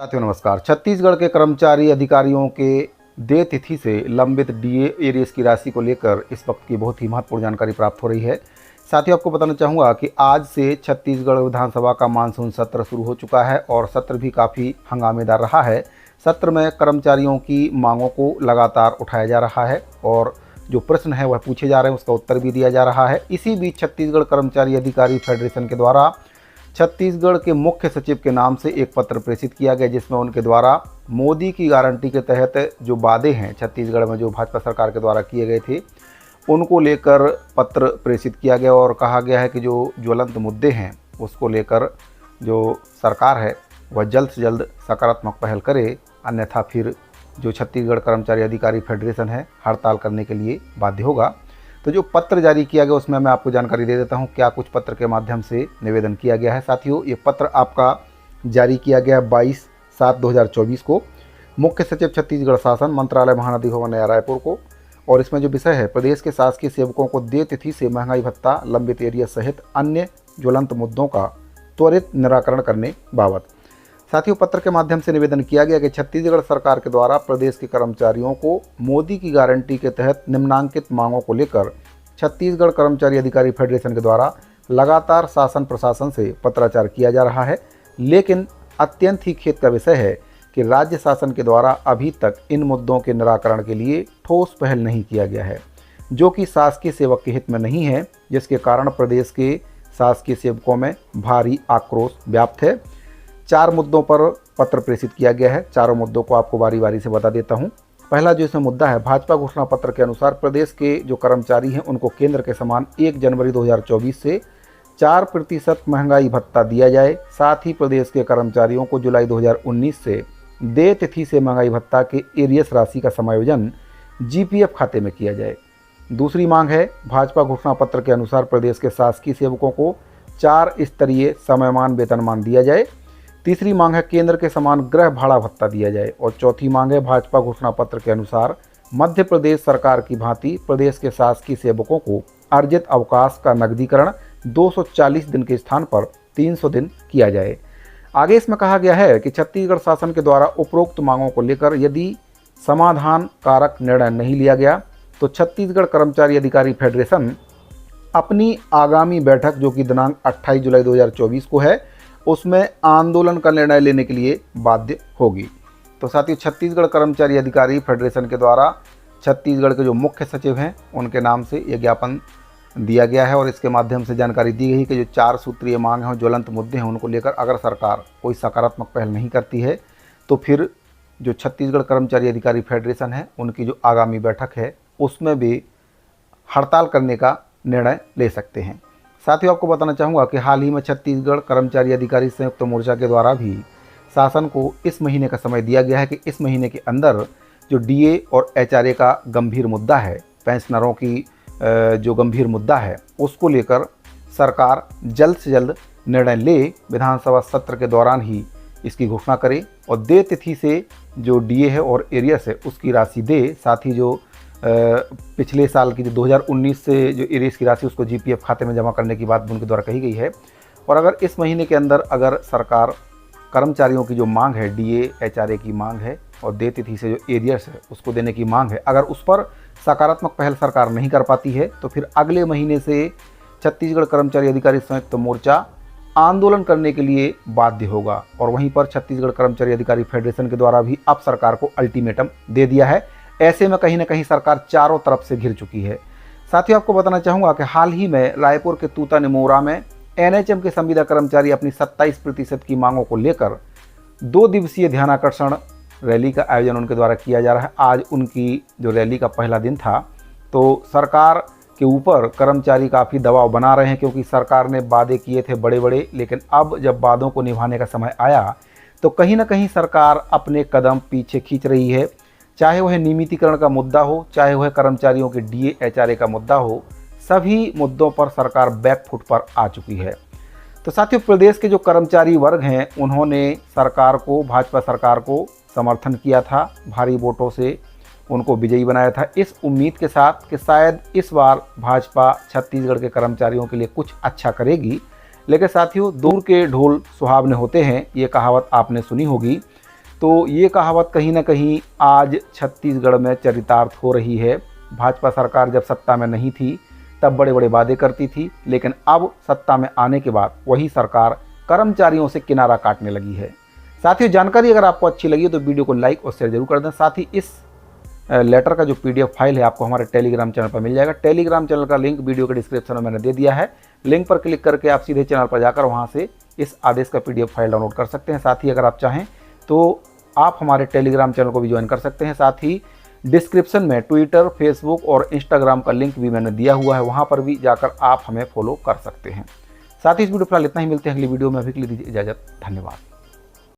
साथियों नमस्कार। छत्तीसगढ़ के कर्मचारी अधिकारियों के देय तिथि से लंबित डीए एरियर्स की राशि को लेकर इस वक्त की बहुत ही महत्वपूर्ण जानकारी प्राप्त हो रही है। साथियों आपको बताना चाहूँगा कि आज से छत्तीसगढ़ विधानसभा का मानसून सत्र शुरू हो चुका है और सत्र भी काफ़ी हंगामेदार रहा है। सत्र में कर्मचारियों की मांगों को लगातार उठाया जा रहा है और जो प्रश्न है वह पूछे जा रहे हैं, उसका उत्तर भी दिया जा रहा है। इसी बीच छत्तीसगढ़ कर्मचारी अधिकारी फेडरेशन के द्वारा छत्तीसगढ़ के मुख्य सचिव के नाम से एक पत्र प्रेषित किया गया, जिसमें उनके द्वारा मोदी की गारंटी के तहत जो वादे हैं छत्तीसगढ़ में जो भाजपा सरकार के द्वारा किए गए थे उनको लेकर पत्र प्रेषित किया गया और कहा गया है कि जो ज्वलंत मुद्दे हैं उसको लेकर जो सरकार है वह जल्द से जल्द सकारात्मक पहल करे, अन्यथा फिर जो छत्तीसगढ़ कर्मचारी अधिकारी फेडरेशन है हड़ताल करने के लिए बाध्य होगा। तो जो पत्र जारी किया गया उसमें मैं आपको जानकारी दे देता हूं क्या कुछ पत्र के माध्यम से निवेदन किया गया है। साथियों, ये पत्र आपका जारी किया गया 22/7/2024 को मुख्य सचिव छत्तीसगढ़ शासन मंत्रालय महानदी भवन नया रायपुर को, और इसमें जो विषय है प्रदेश के शासकीय सेवकों को देय तिथि से महंगाई भत्ता, लंबित एरिया सहित अन्य ज्वलंत मुद्दों का त्वरित निराकरण करने बाबत। साथियों, पत्र के माध्यम से निवेदन किया गया कि छत्तीसगढ़ सरकार के द्वारा प्रदेश के कर्मचारियों को मोदी की गारंटी के तहत निम्नांकित मांगों को लेकर छत्तीसगढ़ कर्मचारी अधिकारी फेडरेशन के द्वारा लगातार शासन प्रशासन से पत्राचार किया जा रहा है, लेकिन अत्यंत ही खेद का विषय है कि राज्य शासन के द्वारा अभी तक इन मुद्दों के निराकरण के लिए ठोस पहल नहीं किया गया है, जो कि शासकीय सेवक के हित में नहीं है, जिसके कारण प्रदेश के शासकीय सेवकों में भारी आक्रोश व्याप्त है। 4 मुद्दों पर पत्र प्रेषित किया गया है। चारों मुद्दों को आपको बारी बारी से बता देता हूं। पहला जो इसमें मुद्दा है, भाजपा घोषणा पत्र के अनुसार प्रदेश के जो कर्मचारी हैं उनको केंद्र के समान 1 जनवरी 2024 से 4% महंगाई भत्ता दिया जाए। साथ ही प्रदेश के कर्मचारियों को जुलाई 2019 से देय तिथि से महंगाई भत्ता के एरियस राशि का समायोजन जीपीएफ खाते में किया जाए। दूसरी मांग है, भाजपा घोषणा पत्र के अनुसार प्रदेश के शासकीय सेवकों को 4 स्तरीय समयमान वेतनमान दिया जाए। तीसरी मांग है, केंद्र के समान गृह भाड़ा भत्ता दिया जाए। और चौथी मांग है, भाजपा घोषणा पत्र के अनुसार मध्य प्रदेश सरकार की भांति प्रदेश के शासकीय सेवकों को अर्जित अवकाश का नकदीकरण 240 दिन के स्थान पर 300 दिन किया जाए। आगे इसमें कहा गया है कि छत्तीसगढ़ शासन के द्वारा उपरोक्त मांगों को लेकर यदि समाधान कारक निर्णय नहीं लिया गया तो छत्तीसगढ़ कर्मचारी अधिकारी फेडरेशन अपनी आगामी बैठक, जो कि दिनांक 28 जुलाई 2024 को है, उसमें आंदोलन का निर्णय लेने के लिए बाध्य होगी। तो साथियों, छत्तीसगढ़ कर्मचारी अधिकारी फेडरेशन के द्वारा छत्तीसगढ़ के जो मुख्य सचिव हैं उनके नाम से यह ज्ञापन दिया गया है और इसके माध्यम से जानकारी दी गई कि जो 4 सूत्रीय मांग हैं, ज्वलंत मुद्दे हैं, उनको लेकर अगर सरकार कोई सकारात्मक पहल नहीं करती है तो फिर जो छत्तीसगढ़ कर्मचारी अधिकारी फेडरेशन है उनकी जो आगामी बैठक है उसमें भी हड़ताल करने का निर्णय ले सकते हैं। साथियों, आपको बताना चाहूँगा कि हाल ही में छत्तीसगढ़ कर्मचारी अधिकारी संयुक्त मोर्चा के द्वारा भी शासन को इस महीने का समय दिया गया है कि इस महीने के अंदर जो डीए और एचआरए का गंभीर मुद्दा है, पेंशनरों की जो गंभीर मुद्दा है, उसको लेकर सरकार जल्द से जल्द निर्णय ले, विधानसभा सत्र के दौरान ही इसकी घोषणा करे और देय तिथि से जो डीए है और एरियस है उसकी राशि दे। साथ ही जो पिछले साल की जो 2019 से जो एरियस की राशि उसको जीपीएफ खाते में जमा करने की बात उनके द्वारा कही गई है। और अगर इस महीने के अंदर अगर सरकार कर्मचारियों की जो मांग है, डीए एचआरए की मांग है और देय तिथि से जो एरियस है उसको देने की मांग है, अगर उस पर सकारात्मक पहल सरकार नहीं कर पाती है तो फिर अगले महीने से छत्तीसगढ़ कर्मचारी अधिकारी संयुक्त मोर्चा आंदोलन करने के लिए बाध्य होगा। और वहीं पर छत्तीसगढ़ कर्मचारी अधिकारी फेडरेशन के द्वारा भी अब सरकार को अल्टीमेटम दे दिया है। ऐसे में कहीं ना कहीं सरकार चारों तरफ से घिर चुकी है। साथियों, आपको बताना चाहूँगा कि हाल ही में रायपुर के तूता निमोरा में एनएचएम के संविदा कर्मचारी अपनी 27% की मांगों को लेकर 2 दिवसीय ध्यानाकर्षण रैली का आयोजन उनके द्वारा किया जा रहा है। आज उनकी जो रैली का पहला दिन था, तो सरकार के ऊपर कर्मचारी काफ़ी दबाव बना रहे हैं क्योंकि सरकार ने वादे किए थे बड़े बड़े, लेकिन अब जब वादों को निभाने का समय आया तो कहीं ना कहीं सरकार अपने कदम पीछे खींच रही है। चाहे वह नियमितीकरण का मुद्दा हो, चाहे वह कर्मचारियों के डीए एचआरए का मुद्दा हो, सभी मुद्दों पर सरकार बैकफुट पर आ चुकी है। तो साथियों, प्रदेश के जो कर्मचारी वर्ग हैं उन्होंने सरकार को, भाजपा सरकार को समर्थन किया था, भारी वोटों से उनको विजयी बनाया था, इस उम्मीद के साथ कि शायद इस बार भाजपा छत्तीसगढ़ के कर्मचारियों के लिए कुछ अच्छा करेगी। लेकिन साथियों, दूर के ढोल सुहावने होते हैं, ये कहावत आपने सुनी होगी। तो ये कहावत कहीं ना कहीं आज छत्तीसगढ़ में चरितार्थ हो रही है। भाजपा सरकार जब सत्ता में नहीं थी तब बड़े बड़े वादे करती थी, लेकिन अब सत्ता में आने के बाद वही सरकार कर्मचारियों से किनारा काटने लगी है। साथियों, जानकारी अगर आपको अच्छी लगी तो वीडियो को लाइक और शेयर जरूर कर दें। साथ ही इस लेटर का जो PDF फाइल है आपको हमारे टेलीग्राम चैनल पर मिल जाएगा। टेलीग्राम चैनल का लिंक वीडियो के डिस्क्रिप्शन में मैंने दे दिया है। लिंक पर क्लिक करके आप सीधे चैनल पर जाकर वहां से इस आदेश का PDF फाइल डाउनलोड कर सकते हैं। साथ ही अगर आप चाहें तो आप हमारे टेलीग्राम चैनल को भी ज्वाइन कर सकते हैं। साथ ही डिस्क्रिप्शन में ट्विटर, फेसबुक और इंस्टाग्राम का लिंक भी मैंने दिया हुआ है, वहाँ पर भी जाकर आप हमें फॉलो कर सकते हैं। साथ ही इस वीडियो फिलहाल इतना ही, मिलते हैं अगली वीडियो में। अभी के लिए दीजिए इजाज़त, धन्यवाद।